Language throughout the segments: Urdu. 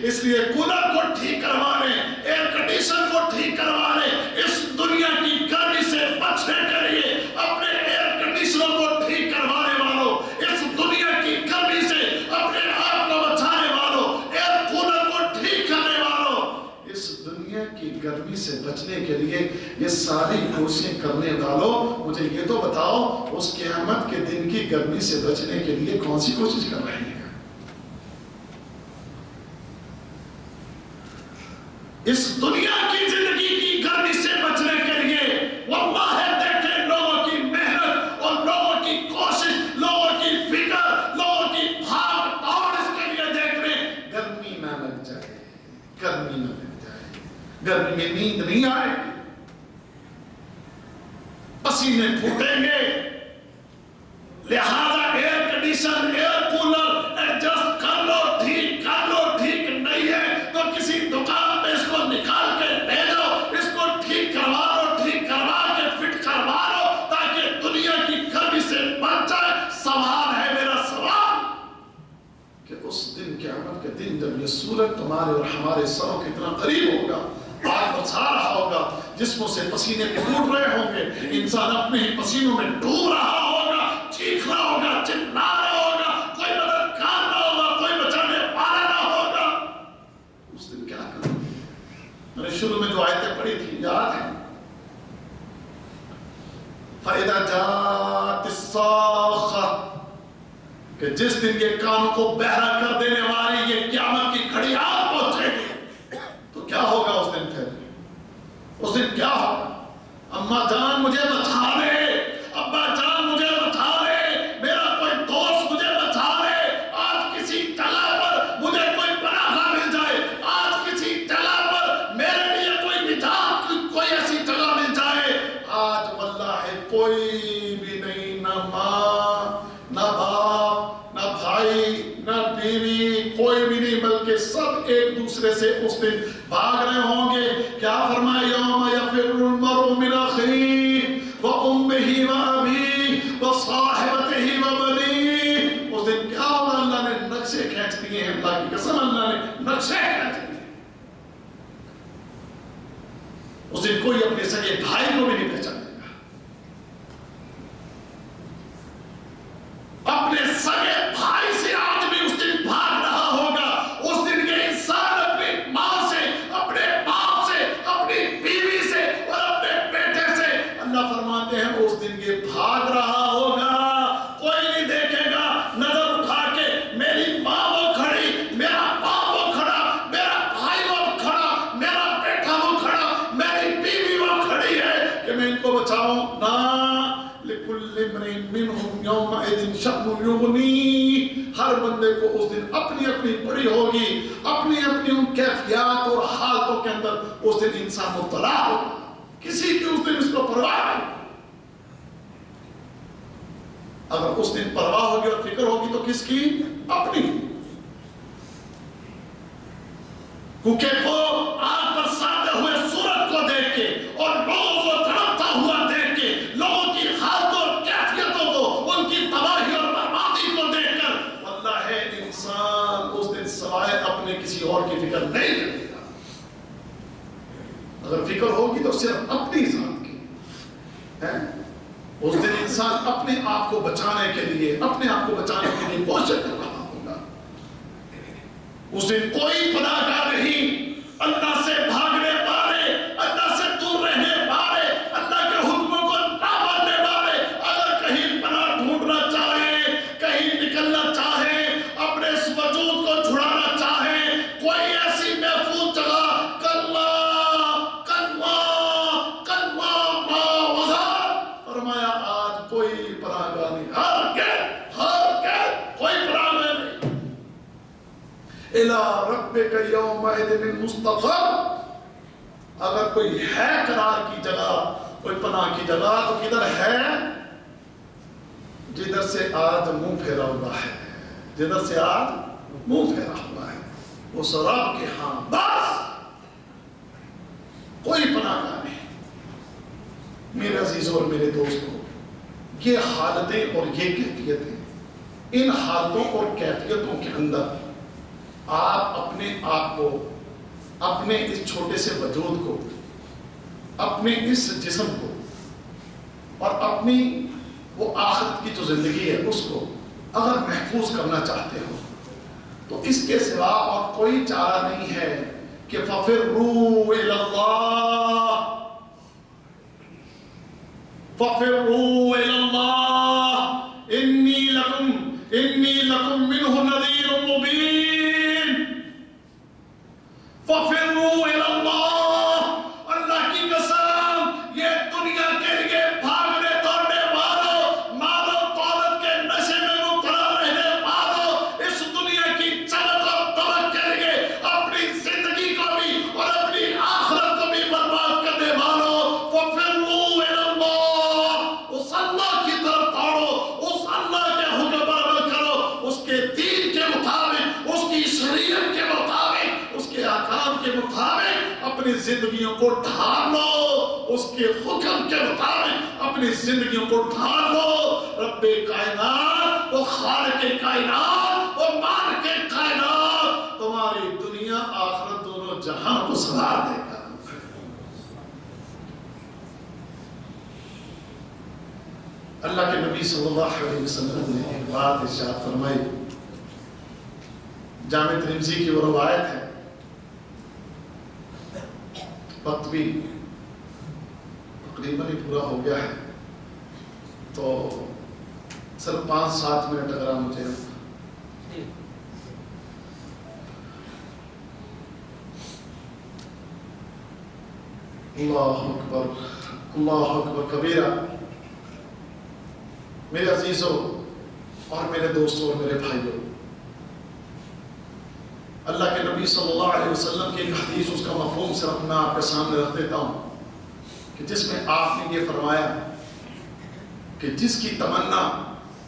اس لیے کولر کو ٹھیک کروانے، ایئر کنڈیشن کو ٹھیک کروانے، اس دنیا کی گرمی سے بچنے کے لیے اپنے ایئر کنڈیشنوں کو ٹھیک کروانے والوں، اس دنیا کی گرمی سے اپنے آپ کو بچانے والوں، ایئر کولر کو ٹھیک کرنے والوں، اس دنیا کی گرمی سے بچنے کے لیے یہ ساری کوششیں کرنے والوں، مجھے یہ تو بتاؤ اس قیامت کے دن کی گرمی سے بچنے کے لیے کون سی کوشش کر رہے ہیں؟ اس دنیا کی زندگی کی گرمی سے بچنے کے لیے واللہ دیکھیں لوگوں کی محنت اور لوگوں کی کوشش، لوگوں کی فکر، لوگوں کی بھاگ دوڑ، اس کے لیے دیکھ رہے گرمی نہ لگ جائے، گرمی نہ لگ جائے، گرمی میں نیند نہیں آئے گی، پسینے پھوٹیں گے، لہذا air condition, air cooler adjust کر لو، ٹھیک کر لو، ٹھیک نہیں ہے تو کسی دکان نکال کے لے جاؤ، اس کو ٹھیک کروا لو، ٹھیک کروا کے فٹ کروا لو تاکہ دنیا کی گرمی سے بچ جائے۔ سوال ہے میرا سوال کہ اس دن قیامت کے دن جب یہ سورج تمہارے اور ہمارے سروں کے اتنا قریب ہوگا، آگ برسا رہا ہوگا، جسموں سے پسینے پھوٹ رہے ہوں گے، انسان اپنے ہی پسینوں میں ڈوب رہا ہوگا، چیخ رہا ہوگا، چلا رہا ہوگا، کوئی مددگار نہ ہوگا، کوئی بچانے والا نہ ہوگا، اس دن کیا کریں؟ میں نے شروع میں جو آیتیں پڑھی تھی یاد ہیں؟ فَإِذَا جَاءَتِ الصَّاخَّةُ کہ جس دن یہ کانوں کو بہرا کر دینے والی یہ قیامت کی گھڑی آ پہنچے گی تو کیا ہوگا اس دن؟ پھر اس دن کیا ہوگا؟ اماں جان مجھے بچا لے، ابا جان مجھے بچا لے، میرا کوئی دوست مجھے بچا لے، آج کسی جگہ پر مجھے کوئی پناہ مل جائے، آج کسی جگہ پر میرے لیے کوئی نجات کی کوئی ایسی جگہ مل جائے۔ آج واللہ کوئی بھی نہیں، نہ ماں، نہ باپ، نہ بھائی، نہ بیوی، کوئی بھی نہیں، بلکہ سب ایک دوسرے سے اس دن بھاگ رہے ہوں گے۔ کیا فرمایا؟ یوم یفر المرء من اخیہ وامہ وابیہ وصاحبتہ وبنیہ۔ اس دن کیا ہوگا؟ اللہ نے نقشے کھینچ دیے ہیں، اللہ کی قسم اللہ نے نقشے کھینچ دیے۔ اس دن کوئی اپنے سگے بھائی کو بھی نہیں پہچانے گا، اپنے سگے بھائی سے آدمی اس دن بھاگ رہا ہوگا۔ اس دن یہ انسان اپنی ماں سے، اپنے باپ سے، اپنی بیوی سے اور اپنے بیٹے سے، اللہ فرماتے ہیں اس دن یہ بھاگ رہا ہوگا، کوئی نہیں دیکھے گا نظر اٹھا کے میری ماں وہ کھڑی، میرا باپ وہ کھڑا، میرا بھائی وہ کھڑا، میرا بیٹا وہ کھڑا، میری بیوی وہ کھڑی ہے کہ میں ان کو بچاؤں۔ نہ، لِكُلِّ امْرِئٍ مِّنْهُمْ يَوْمَئِذٍ شَأْنٌ يُغْنِيهِ۔ ہر بندے کو اس دن اپنی اپنی پڑی ہوگی، اپنی اپنی ان کیفیات اور حالتوں کے اندر اس دن انسان مبتلا ہوگا، کسی کی اس دن اس کو پرواہ نہیں۔ اگر اس دن پرواہ ہوگی اور فکر ہوگی تو کس کی؟ اپنی۔ کیونکہ وہ آگ برساتے ہوئے سورج کو دیکھ کے اور لوگوں کو تڑپتا ہوا دیکھ کے، لوگوں کی حالتوں اور کیفیتوں کو، ان کی تباہی اور بربادی کو دیکھ کر واللہ ہے انسان اس دن سوائے اپنے کسی اور کی فکر نہیں کرے گا۔ اگر فکر ہوگی تو صرف اپنی ذات کی ہے۔ اس دن انسان اپنے آپ کو بچانے کے لیے، اپنے آپ کو بچانے کے لیے کوشش کر رہا ہوگا۔ اس دن کوئی پناہ گاہ نہیں، اللہ سے بھاگنے والے، اللہ سے دور رہنے والے، اللہ کے حکموں کو نہ ماننے والے، اگر کہیں پناہ ڈھونڈنا چاہے، کہیں نکلنا چاہے، اپنے اس وجود کو چھڑانا چاہے، کوئی ایسی محفوظ جگہ فرمایا آج کوئی پناہ گاہ نہیں، کوئی پناہ گاہ نہیں۔ اِلَىٰ رَبِّكَ يَوْمَئِذٍ الْمُسْتَقَرُّ۔ اگر کوئی ہے قرار کی جگہ، کوئی پناہ کی جگہ تو کدھر ہے؟ جدھر سے آج منہ پھیرا ہوا ہے، جدھر سے آج منہ پھیرا ہوا ہے، اس رب کے ہاں بس کوئی پناہ گاہ نہیں۔ میرے عزیزوں اور میرے دوستوں، یہ حالتیں اور یہ کیفیتیں، ان حالتوں اور کیفیتوں کے اندر آپ اپنے آپ کو، اپنے اس چھوٹے سے وجود کو، اپنے اس جسم کو اور اپنی وہ آخرت کی جو زندگی ہے اس کو اگر محفوظ کرنا چاہتے ہو تو اس کے سوا اور کوئی چارہ نہیں ہے کہ فَفِرُّوا إِلَى اللَّهِ، فَفِرُّوا إِلَى اللَّهِ إِنِّي لَكُمْ مِنْهُ نَذِيرٌ مُبِينٌ۔ فَفِرُّوا إِلَى اللَّهِ، اللہ کی قسم یہ دنیا کے لیے بھاگنے دوڑنے والوں، مال و دولت کے نشے میں مبتلا رہنے والوں، اس دنیا کی چمک اور دمک کے لیے اپنی زندگی کو بھی اور اپنی آخرت کو بھی برباد کرنے والوں، فَفِرُّوا إِلَى اللَّهِ، اس اللہ کی طرف دوڑو، اس اللہ کے حکم پر عمل کرو، اس کے دین کے مطابق، اس کی شریعت کے مطابق، اس کے احکام کے مطابق اپنی زندگیوں کو ڈھال لو، اس کے حکم کے مطابق اپنی زندگیوں کو ڈھال لو۔ رب کائنات، وہ خالق کائنات، وہ مالک کائنات تمہاری دنیا آخرت دونوں جہان کو سنوار دے گا۔ اللہ کے نبی صلی اللہ علیہ وسلم نے ایک بات ارشاد فرمائی، جامع ترمذی کی وہ روایت ہے، وقت بھی تقریباً ہی پورا ہو گیا ہے تو صرف 5-7 منٹ اگر آپ مجھے اللہ اکبر، اللہ اکبر کبیرہ۔ میرے عزیزوں اور میرے دوستوں اور میرے بھائیوں، اللہ کے نبی صلی اللہ علیہ وسلم کی ایک حدیث، اس کا مفہوم صرف میں آپ کے سامنے رکھ دیتا ہوں کہ جس میں آپ نے یہ فرمایا کہ جس کی تمنا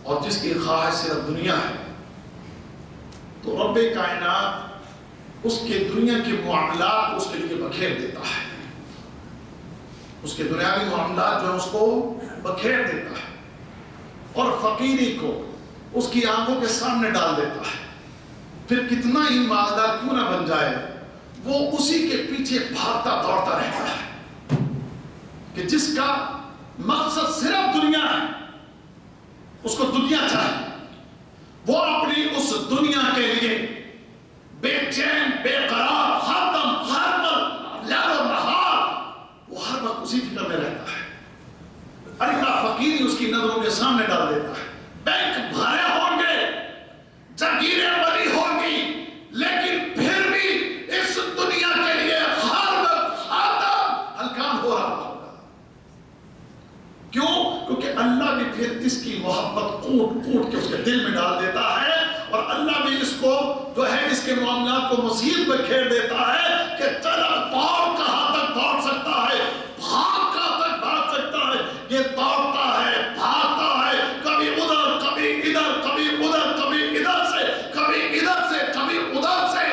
اور جس کی خواہش صرف دنیا ہے تو رب کائنات اس کے دنیا کے معاملات اس کے لیے بکھیر دیتا ہے، اس کے دنیاوی معاملات جو ہے اس کو بکھیر دیتا ہے اور فقیری کو اس کی آنکھوں کے سامنے ڈال دیتا ہے۔ پھر کتنا ہی مالدار کیوں نہ بن جائے، وہ اسی کے پیچھے بھاگتا دوڑتا رہتا ہے کہ جس کا مقصد صرف دنیا ہے، اس کو دنیا چاہیے، وہ اپنی اس دنیا کے لیے بے چین بے قرار، ہر دم ہر وقت لیل و نہار وہ ہر وقت اسی فکر میں رہتا ہے۔ اللہ فقیری اس کی نظروں کے سامنے ڈال دیتا ہے، بینک بھرے ہوں گے، جاگیریں بنی ہوں گی، لیکن پھر بھی اس دنیا کے لیے ہر وقت ہر دم ہلکان ہو رہا ہوگا۔ کیوں؟ کیونکہ اللہ بھی پھر اس کی محبت کوٹ کوٹ کے اس کے دل میں ڈال دیتا ہے اور اللہ بھی اس کو جو ہے اس کے معاملات کو مزید بکھیر دیتا ہے کہ چلا دوڑ کہاں تک دوڑ سکتا ہے، بھاگ کہاں تک بھاگ سکتا ہے، یہ دوڑتا ہے، بھاگتا ہے، کبھی ادھر کبھی ادھر، کبھی ادھر کبھی ادھر سے، کبھی ادھر سے کبھی ادھر سے،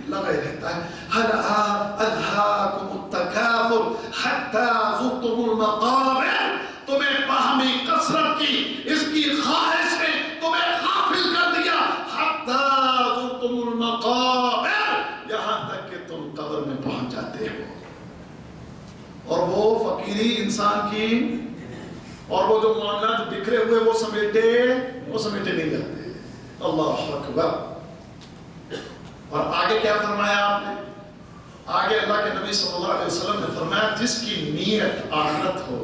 لگا ہی رہتا ہے۔ هل ألهاكم التكاثر حتى زرتم المقابر، تمہیں باہمی کثرت کی اس کی خواہش نے تمہیں غافل کر دیا، حتى زرتم المقابر، یہاں تک کہ تم قبر میں پہنچ جاتے ہو۔ اور وہ فقیری انسان کی اور وہ جو معاملات بکھرے ہوئے وہ سمیٹے نہیں جاتے۔ اللہ اکبر۔ اور آگے کیا فرمایا آپ نے؟ آگے اللہ کے نبی صلی اللہ علیہ وسلم نے فرمایا جس کی نیت آخرت ہو،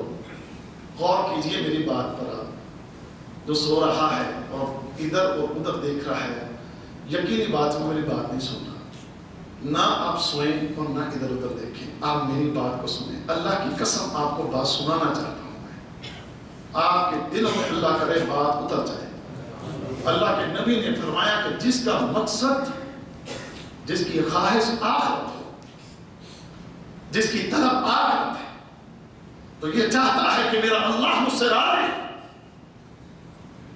غور کیجئے میری بات پر، آپ جو سو رہا ہے اور ادھر اور ادھر دیکھ رہا ہے، یقینی بات میں میری بات نہیں سن رہا، نہ آپ سوئیں اور نہ ادھر ادھر دیکھیں، آپ میری بات کو سنیں۔ اللہ کی قسم آپ کو بات سنانا چاہتا ہوں میں، آپ کے دل میں اللہ کرے بات اتر جائے۔ اللہ کے نبی نے فرمایا کہ جس کا مقصد، جس کی خواہش آخرت ہو، جس کی طلب آخرت ہے، تو یہ چاہتا ہے کہ میرا اللہ مجھ سے راضی ہے،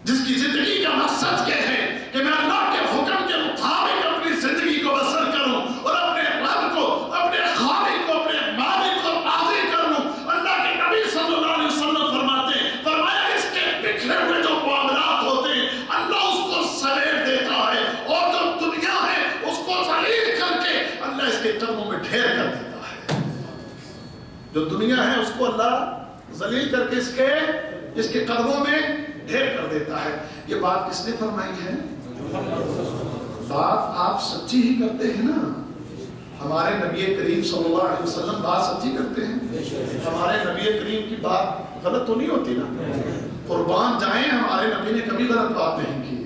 جس کی زندگی کا مقصد یہ ہے کہ میں اللہ کے حکم کے مطابق اپنی زندگی کو بسر کروں اور اپنے رب کو، اپنے خالق کو، اپنے مالک کو راضی کروں۔ اللہ کے نبی صلی اللہ علیہ وسلم فرماتے ہیں، فرمایا اس کے بکھرے ہوئے جو معاملات ہوتے ہیں اللہ اس کو سمیٹ دیتا ہے اور جو دنیا ہے اس کو اللہ ذلیل کر کے اس کے قدموں میں ڈھیر کر دیتا ہے. یہ بات کس نے فرمائی ہے؟ بات آپ سچی ہی کرتے ہیں نا. ہمارے نبی کریم صلی اللہ علیہ وسلم بات سچی کرتے ہیں. ہمارے نبی کریم کی بات غلط تو نہیں ہوتی نا. قربان جائیں ہمارے نبی نے کبھی غلط بات نہیں کی.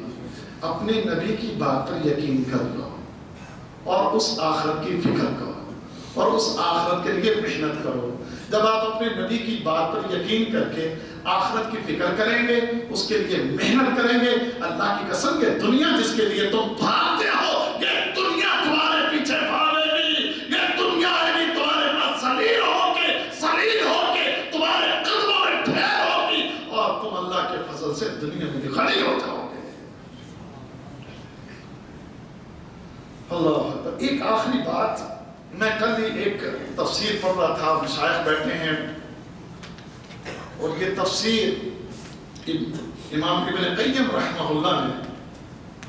اپنے نبی کی بات پر یقین کر لو اور اس آخرت کی فکر کرو اور اس آخرت کے لیے محنت کرو. جب آپ اپنے نبی کی بات پر یقین کر کے آخرت کی فکر کریں گے, اس کے لیے محنت کریں گے, اللہ کی قسم یہ دنیا جس کے لیے تم بھاگتے ہو یہ دنیا تمہارے پیچھے بھاگے گی. یہ دنیا بھی تمہارے پاس سلیل ہو کے تمہارے قدموں میں ڈھیر ہوگی اور تم اللہ کے فضل سے دنیا میں کھڑے ہو جاؤ گے. اللہ اکبر. ایک آخری بات, میں کل ہی ایک تفسیر پڑھ رہا تھا, مشائخ بیٹھے ہیں اور یہ تفسیر امام ابن قیم رحمہ اللہ نے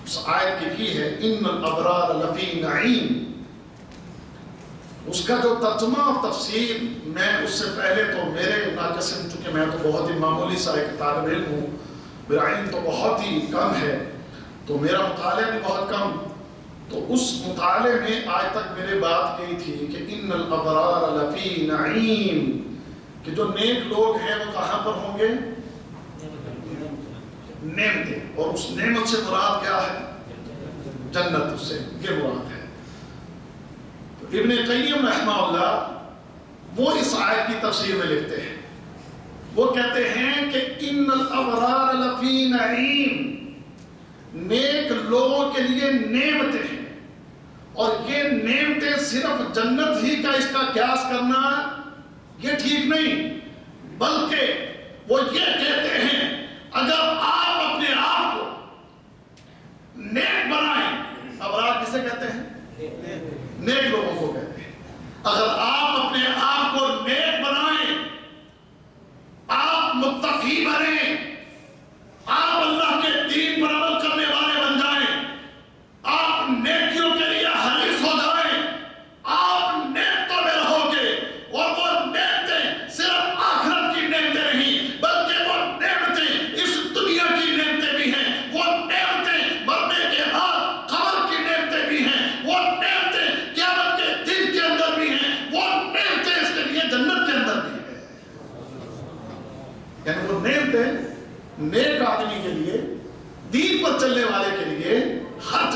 اس آیت کی ہے ان الابرار لفی نعیم. اس کا جو ترجمہ اور تفسیر, میں اس سے پہلے تو میرے ناقصن, چونکہ میں تو بہت ہی معمولی سا ایک طالب علم ہوں, میرا علم تو بہت ہی کم ہے, تو میرا مطالعہ بھی بہت کم. تو اس مطالعے میں آج تک میرے بات کی تھی کہ ان الابرار لفی نعیم, کہ جو نیک لوگ ہیں وہ کہاں پر ہوں گے؟ نعمتیں. اور اس نعمت سے مراد کیا ہے؟ جنت. اس سے یہ مراد ہے. تو ابن قیم رحمہ اللہ وہ اس آیت کی تفسیر میں لکھتے ہیں, وہ کہتے ہیں کہ ان الابرار لفی نعیم, نیک لوگوں کے لیے نعمتیں ہیں, اور یہ نعمتیں صرف جنت ہی کا اس کا قیاس کرنا یہ ٹھیک نہیں, بلکہ وہ یہ کہتے ہیں اگر آپ اپنے آپ کو نیک بنائیں. ابرار کسے کہتے ہیں؟ نیک لوگوں کو کہتے ہیں. اگر آپ اپنے آپ کو نیک بنائیں, آپ متقی بنیں, آپ اللہ کے دین پر عمل کرنے والے بن جائیں, آپ نیکیوں کے لیے حریص ہو جائیں, آپ نیکتوں میں رہو گے. اور وہ نعمتیں صرف آخرت کی نعمتیں نہیں, بلکہ وہ نعمتیں اس دنیا کی نعمتیں بھی ہیں, وہ نعمتیں مرنے کے بعد قبر کی نعمتیں بھی ہیں, وہ نعمتیں قیامت کے دن کے اندر بھی ہیں, وہ نعمتیں اس کے لیے جنت کے اندر بھی ہیں. یعنی وہ نعمتیں نیک آدمی کے لیے, دین پر چلنے والے کے لیے ہر